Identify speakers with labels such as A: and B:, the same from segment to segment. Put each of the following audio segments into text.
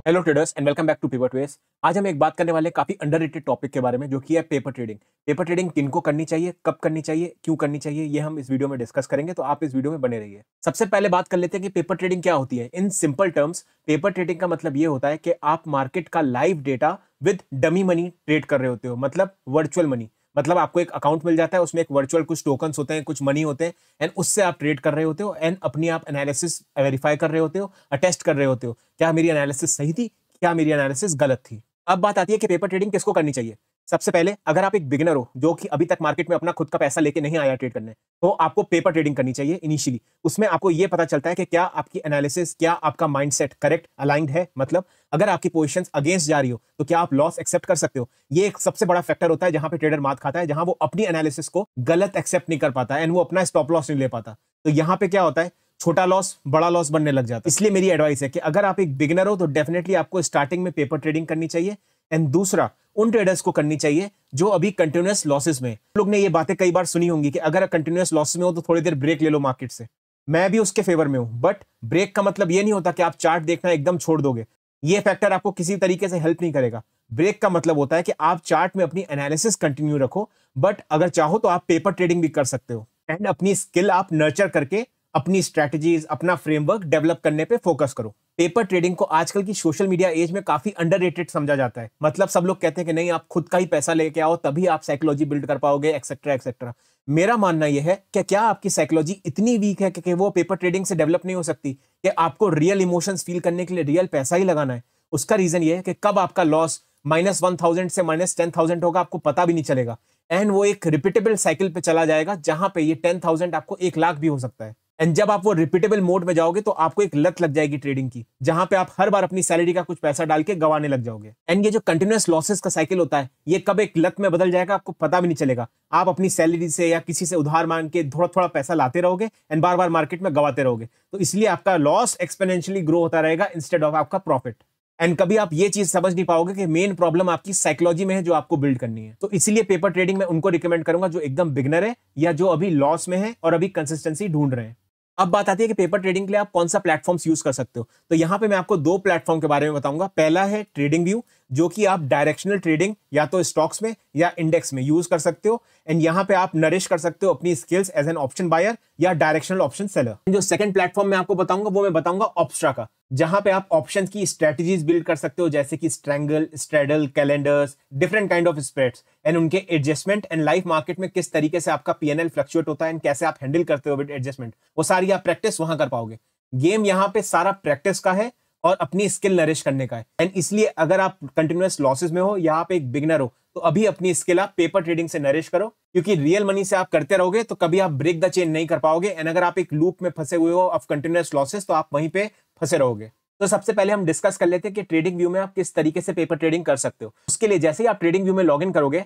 A: Hello traders and welcome back to Pivot Wedge. आज हम एक बात करने वाले काफी अंडररेटेड टॉपिक के बारे में, जो कि है पेपर ट्रेडिंग। पेपर ट्रेडिंग किनको करनी चाहिए, कब करनी चाहिए, क्यों करनी चाहिए, ये हम इस वीडियो में डिस्कस करेंगे, तो आप इस वीडियो में बने रहिए। सबसे पहले बात कर लेते हैं कि पेपर ट्रेडिंग क्या होती है। In simple terms paper trading का मतलब ये होता है कि आप मार्केट का live data with dummy money trade कर रहे होते हो, मतलब वर्चुअल मनी। मतलब आपको एक अकाउंट मिल जाता है, उसमें एक वर्चुअल कुछ टोकन्स होते हैं, कुछ मनी होते हैं, एंड उससे आप ट्रेड कर रहे होते हो एंड अपनी आप एनालिसिस वेरीफाई कर रहे होते हो, अटेस्ट कर रहे होते हो क्या मेरी एनालिसिस सही थी, क्या मेरी एनालिसिस गलत थी। अब बात आती है कि पेपर ट्रेडिंग किसको करनी चाहिए। सबसे पहले अगर आप एक बिगिनर हो जो कि अभी तक मार्केट में अपना खुद का पैसा लेके नहीं आया ट्रेड करने, तो आपको पेपर ट्रेडिंग करनी चाहिए इनिशियली। उसमें आपको यह पता चलता है कि क्या आपकी एनालिसिस, क्या आपका माइंडसेट करेक्ट अलाइंड है। मतलब अगर आपकी पोजीशंस अगेंस्ट जा रही हो तो क्या आप लॉस एक्सेप्ट कर सकते हो। ये एक सबसे बड़ा फैक्टर होता है जहां पे ट्रेडर मात खाता है, जहां वो अपनी एनालिसिस को गलत एक्सेप्ट नहीं कर पाता एंड वो अपना स्टॉप लॉस नहीं ले पाता। तो यहां पे क्या होता है, छोटा लॉस बड़ा लॉस बनने लग जाता है। इसलिए मेरी एडवाइस है कि अगर आप एक बिगिनर हो तो डेफिनेटली आपको स्टार्टिंग में पेपर ट्रेडिंग करनी चाहिए। एंड दूसरा, उन ट्रेडर्स को करनी चाहिए जो अभी कंटिन्यूअस लॉसेस में। लोग ने ये बातें कई बार सुनी होंगी कि अगर कंटिन्यूअस लॉस में हो तो थोड़ी देर ब्रेक ले लो मार्केट से। मैं भी उसके फेवर में हूं, बट ब्रेक का मतलब ये नहीं होता कि आप चार्ट देखना एकदम छोड़ दोगे। ये फैक्टर आपको किसी तरीके से हेल्प नहीं करेगा। ब्रेक का मतलब होता है कि आप चार्ट में अपनी एनालिसिस कंटिन्यू रखो, बट अगर चाहो तो आप पेपर ट्रेडिंग भी कर सकते हो एंड अपनी स्किल आप नर्चर करके अपनी स्ट्रैटेजीज, अपना फ्रेमवर्क डेवलप करने पे फोकस करो। पेपर ट्रेडिंग को आजकल की सोशल मीडिया एज में काफी अंडररेटेड समझा जाता है। मतलब सब लोग कहते हैं कि नहीं, आप खुद का ही पैसा लेके आओ तभी आप साइकोलॉजी बिल्ड कर पाओगे, एक्सेट्रा एक्सेट्रा। मेरा मानना यह है कि क्या आपकी साइकोलॉजी इतनी वीक है कि वो पेपर ट्रेडिंग से डेवलप नहीं हो सकती, कि आपको रियल इमोशंस फील करने के लिए रियल पैसा ही लगाना है। उसका रीजन ये है कि कब आपका लॉस -1000 से -10,000 होगा आपको पता भी नहीं चलेगा, एंड वो एक रिपीटेबल साइकिल पे चला जाएगा जहां पे ये 10,000 आपको 1 लाख भी हो सकता है। एंड जब आप वो रिपीटेबल मोड में जाओगे तो आपको एक लत लग जाएगी ट्रेडिंग की, जहां पे आप हर बार अपनी सैलरी का कुछ पैसा डाल के गंवाने लग जाओगे। एंड ये जो कंटिन्यूअस लॉसेस का साइकिल होता है, ये कब एक लत में बदल जाएगा आपको पता भी नहीं चलेगा। आप अपनी सैलरी से या किसी से उधार मांग के थोड़ा थोड़ा पैसा लाते रहोगे एंड बार बार मार्केट में गवाते रहोगे। तो इसलिए आपका लॉस एक्सपोनेंशियली ग्रो होता रहेगा इंस्टेड ऑफ आपका प्रॉफिट। एंड कभी आप ये चीज समझ नहीं पाओगे कि मेन प्रॉब्लम आपकी साइकोलॉजी में है जो आपको बिल्ड करनी है। तो इसीलिए पेपर ट्रेडिंग में उनको रिकमेंड करूंगा जो एकदम बिगनर है या जो अभी लॉस में है और अभी कंसिस्टेंसी ढूंढ रहे हैं। अब बात आती है कि पेपर ट्रेडिंग के लिए आप कौन सा प्लेटफॉर्म्स यूज कर सकते हो। तो यहां पे मैं आपको 2 प्लेटफॉर्म के बारे में बताऊंगा। पहला है ट्रेडिंग व्यू, जो कि आप डायरेक्शनल ट्रेडिंग या तो स्टॉक्स में या इंडेक्स में यूज कर सकते हो, एंड यहां पे आप नरिश कर सकते हो अपनी skills as an option buyer या डायरेक्शनल ऑप्शन सेलर। जो सेकंड प्लेटफॉर्म मैं आपको बताऊंगा वो मैं बताऊंगा ऑप्स्ट्रा का, जहां पे आप ऑप्शन की स्ट्रेटजीज बिल्ड कर सकते हो, जैसे कि strangle, straddle, calendars, different kind of spreads and उनके एडजस्टमेंट, एंड लाइव मार्केट में किस तरीके से आपका पीएनएल फ्लक्चुएट होता है एंड कैसे आप हैंडल करते हो विद एडजस्टमेंट, वो सारी आप प्रैक्टिस वहां कर पाओगे। गेम यहाँ पे सारा प्रैक्टिस का है और अपनी स्किल नरिश करने का है। एंड इसलिए अगर आप कंटिन्यूअस लॉसेस में हो या आप एक बिगनर हो तो अभी अपनी स्किल आप पेपर ट्रेडिंग से नरिश करो, क्योंकि रियल मनी से आप करते रहोगे तो कभी आप ब्रेक द चेन नहीं कर पाओगे। एंड अगर आप एक लूप में फंसे हुए हो ऑफ कंटिन्यूअस लॉसेस तो आप वहीं पे फंसे रहोगे। तो सबसे पहले हम डिस्कस कर लेते हैं कि ट्रेडिंग व्यू में आप किस तरीके से पेपर ट्रेडिंग कर सकते हो। उसके लिए जैसे ही आप ट्रेडिंग व्यू में लॉग इन करोगे,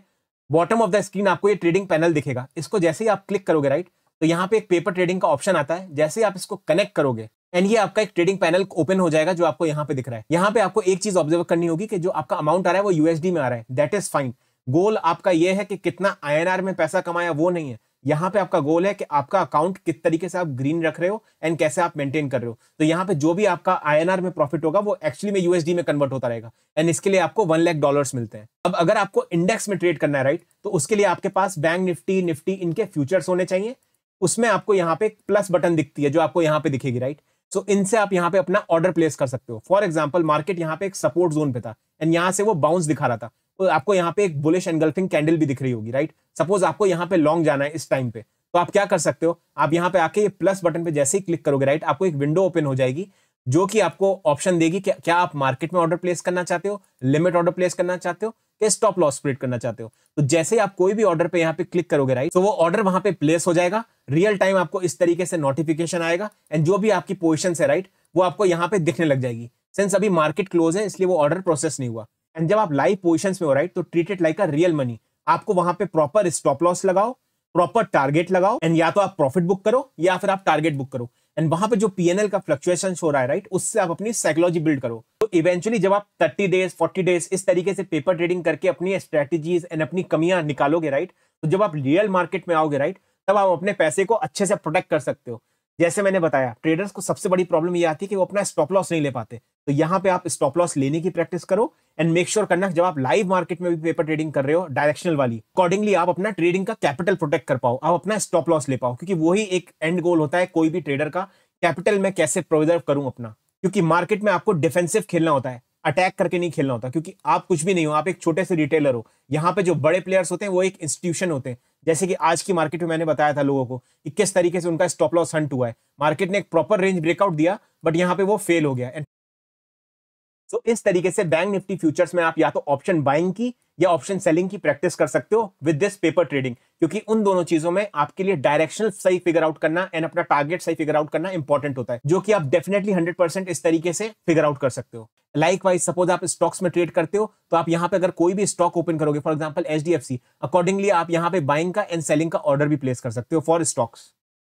A: बॉटम ऑफ द स्क्रीन आपको ये ट्रेडिंग पैनल दिखेगा। इसको जैसे ही आप क्लिक करोगे राइट, तो यहाँ पे एक पेपर ट्रेडिंग का ऑप्शन आता है। जैसे ही आप इसको कनेक्ट करोगे एंड ये आपका एक ट्रेडिंग पैनल ओपन हो जाएगा जो आपको यहाँ पे दिख रहा है। यहाँ पे आपको एक चीज ऑब्जर्व करनी होगी कि जो आपका अमाउंट आ रहा है वो यूएसडी में आ रहा है, दैट इज फाइन। गोल आपका ये है कि कितना आईएनआर में पैसा कमाया, वो नहीं है। यहाँ पे आपका गोल है कि आपका अकाउंट किस तरीके से आप ग्रीन रख रहे हो एंड कैसे आप मेंटेन कर रहे हो। तो यहाँ पे जो भी आपका आईएनआर में प्रॉफिट होगा वो एक्चुअली में यूएसडी में कन्वर्ट होता रहेगा, एंड इसके लिए आपको $1 लाख मिलते हैं। अब अगर आपको इंडेक्स में ट्रेड करना है राइट, तो उसके लिए आपके पास बैंक निफ्टी, निफ्टी इनके फ्यूचर्स होने चाहिए। उसमें आपको यहाँ पे प्लस बटन दिखती है जो आपको यहाँ पे दिखेगी राइट। सो इनसे आप यहाँ पे अपना ऑर्डर प्लेस कर सकते हो। फॉर एग्जांपल मार्केट यहाँ पे एक सपोर्ट जोन पे था एंड यहाँ से वो बाउंस दिखा रहा था, तो आपको यहाँ पे एक बुलिश एनगल्फिंग कैंडल भी दिख रही होगी राइट। सपोज आपको यहाँ पे लॉन्ग जाना है इस टाइम पे, तो आप क्या कर सकते हो, आप यहाँ पे आके ये प्लस बटन पे जैसे ही क्लिक करोगे राइट, आपको एक विंडो ओपन हो जाएगी जो कि आपको ऑप्शन देगी कि क्या आप मार्केट में ऑर्डर प्लेस करना चाहते हो, लिमिट ऑर्डर प्लेस करना चाहते हो, कि स्टॉप लॉस स्प्रेड करना चाहते हो। तो जैसे ही आप कोई भी ऑर्डर पे यहाँ पे क्लिक करोगे राइट, तो वो ऑर्डर वहां पे प्लेस हो जाएगा। रियल टाइम आपको इस तरीके से नोटिफिकेशन आएगा एंड जो भी आपकी पोजीशन है राइट, वो आपको यहाँ पे दिखने लग जाएगी। सिंस अभी मार्केट क्लोज है इसलिए वो ऑर्डर प्रोसेस नहीं हुआ। एंड जब आप लाइव पोजीशंस में हो राइट, तो treat it like a real money. आपको वहां पे प्रॉपर स्टॉप लॉस लगाओ, प्रॉपर टारगेट लगाओ, एंड या तो आप प्रॉफिट बुक करो या फिर आप टारगेट बुक करो। एंड वहां पे जो पीएनएल का फ्लक्चुएशन हो रहा है राइट, उससे आप अपनी साइकोलॉजी बिल्ड करो। तो इवेंचुअली जब आप 30 डेज 40 डेज इस तरीके से पेपर ट्रेडिंग करके अपनी स्ट्रेटेजीज एंड अपनी कमियां निकालोगे राइट, तो जब आप रियल मार्केट में आओगे राइट, तब आप अपने पैसे को अच्छे से प्रोटेक्ट कर सकते हो। जैसे मैंने बताया, ट्रेडर्स को सबसे बड़ी प्रॉब्लम ये आती है कि वो अपना स्टॉप लॉस नहीं ले पाते। तो यहाँ पे आप स्टॉप लॉस लेने की प्रैक्टिस करो एंड मेक श्योर करना जब आप लाइव मार्केट में भी पेपर ट्रेडिंग कर रहे हो डायरेक्शनल वाली, अकॉर्डिंगली आप अपना ट्रेडिंग का कैपिटल प्रोटेक्ट कर पाओ, आप अपना स्टॉप लॉस ले पाओ, क्योंकि वही एक एंड गोल होता है कोई भी ट्रेडर का, कैपिटल में कैसे प्रिजर्व करूं अपना। क्योंकि मार्केट में आपको डिफेंसिव खेलना होता है, अटैक करके नहीं खेलना होता, क्योंकि आप कुछ भी नहीं हो, आप एक छोटे से रिटेलर हो। यहाँ पे जो बड़े प्लेयर्स होते हैं वो एक इंस्टीट्यूशन होते हैं। जैसे कि आज की मार्केट में मैंने बताया था लोगों को कि किस तरीके से उनका स्टॉप लॉस हंट हुआ है। मार्केट ने एक प्रॉपर रेंज ब्रेकआउट दिया बट यहाँ पे वो फेल हो गया। तो इस तरीके से बैंक निफ्टी फ्यूचर्स में आप या तो ऑप्शन बाइंग की या ऑप्शन सेलिंग की प्रैक्टिस कर सकते हो विद दिस पेपर ट्रेडिंग, क्योंकि उन दोनों चीजों में आपके लिए डायरेक्शनल सही फिगर आउट करना एंड अपना टारगेट सही फिगर आउट करना इंपॉर्टेंट होता है, जो कि आप डेफिनेटली 100% इस तरीके से फिगर आउट कर सकते हो। लाइक वाइज सपोज आप स्टॉक्स में ट्रेड करते हो तो आप यहाँ पे अगर कोई भी स्टॉक ओपन करोगे, फॉर एग्जांपल HDFC, अकॉर्डिंगली आप यहाँ पे बाइंग का एंड सेलिंग का ऑर्डर भी प्लेस कर सकते हो फॉर स्टॉक्स।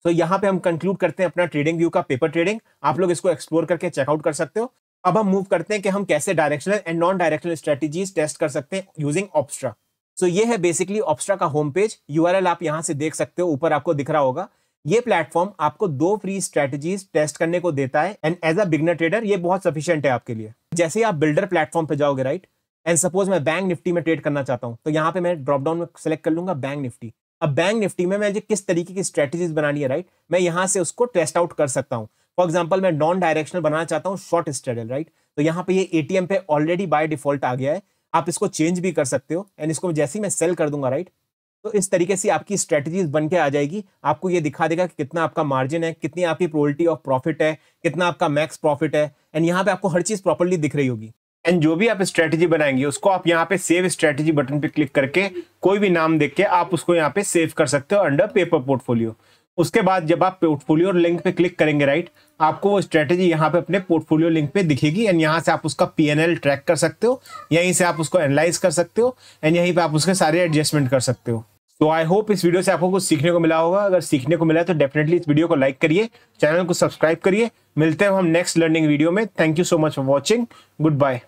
A: तो यहाँ पे हम कंक्लूड करते हैं अपना ट्रेडिंग व्यू का पेपर ट्रेडिंग। आप लोग इसको एक्सप्लोर करके चेकआउट कर सकते हो। अब हम मूव करते हैं कि हम कैसे directional and non directional strategies test कर सकते हैं यूजिंग ऑप्स्ट्रा। सो ये है बेसिकली ऑप्स्ट्रा का होम पेज। यूआरएल आप यहां से देख सकते हो, ऊपर आपको दिख रहा होगा। ये प्लेटफॉर्म आपको 2 फ्री स्ट्रेटजीज टेस्ट करने को देता है and as a beginner trader ये बहुत सफिशिएंट है आपके लिए। जैसे ही आप बिल्डर प्लेटफॉर्म पे जाओगे, राइट, एंड सपोज मैं बैंक निफ्टी में ट्रेड करना चाहता हूं, तो यहाँ पे मैं ड्रॉप डाउन में सेलेक्ट कर लूंगा बैंक निफ्टी। अब बैंक निफ्टी में मुझे किस तरीके की स्ट्रेटजीज बनानी है, राइट, मैं यहां से उसको टेस्ट आउट कर सकता हूं। फॉर एग्जांपल मैं नॉन डायरेक्शनल बनाना चाहता हूं शॉर्ट स्ट्रेडल, राइट, तो यहाँ पे ये एटीएम पे ऑलरेडी बाय डिफॉल्ट आ गया है। आप इसको चेंज भी कर सकते हो एंड इसको जैसे ही मैं सेल कर दूंगा, राइट, तो इस तरीके से आपकी स्ट्रेटजीज बन के आ जाएगी। आपको ये दिखा देगा कि कितना आपका मार्जिन है, कितनी आपकी प्रोबेबिलिटी ऑफ प्रॉफिट है, कितना आपका मैक्स प्रॉफिट है, एंड यहाँ पे आपको हर चीज प्रॉपर्ली दिख रही होगी। एंड जो भी आप स्ट्रेटजी बनाएंगे उसको आप यहाँ पे सेव स्ट्रेटजी बटन पे क्लिक करके कोई भी नाम देख के आप उसको यहाँ पे सेव कर सकते हो अंडर पेपर पोर्टफोलियो। उसके बाद जब आप पोर्टफोलियो लिंक पे क्लिक करेंगे, राइट, आपको वो स्ट्रेटजी यहाँ पे अपने पोर्टफोलियो लिंक पे दिखेगी एंड यहाँ से आप उसका PNL ट्रैक कर सकते हो, यहीं से आप उसको एनालाइज कर सकते हो एंड यहीं पे आप उसके सारे एडजस्टमेंट कर सकते हो। तो आई होप इस वीडियो से आपको कुछ सीखने को मिला होगा। अगर सीखने को मिला है तो डेफिनेटली इस वीडियो को लाइक करिए, चैनल को सब्सक्राइब करिए। मिलते हैं हम नेक्स्ट लर्निंग वीडियो में। Thank you so much for watching. Good bye.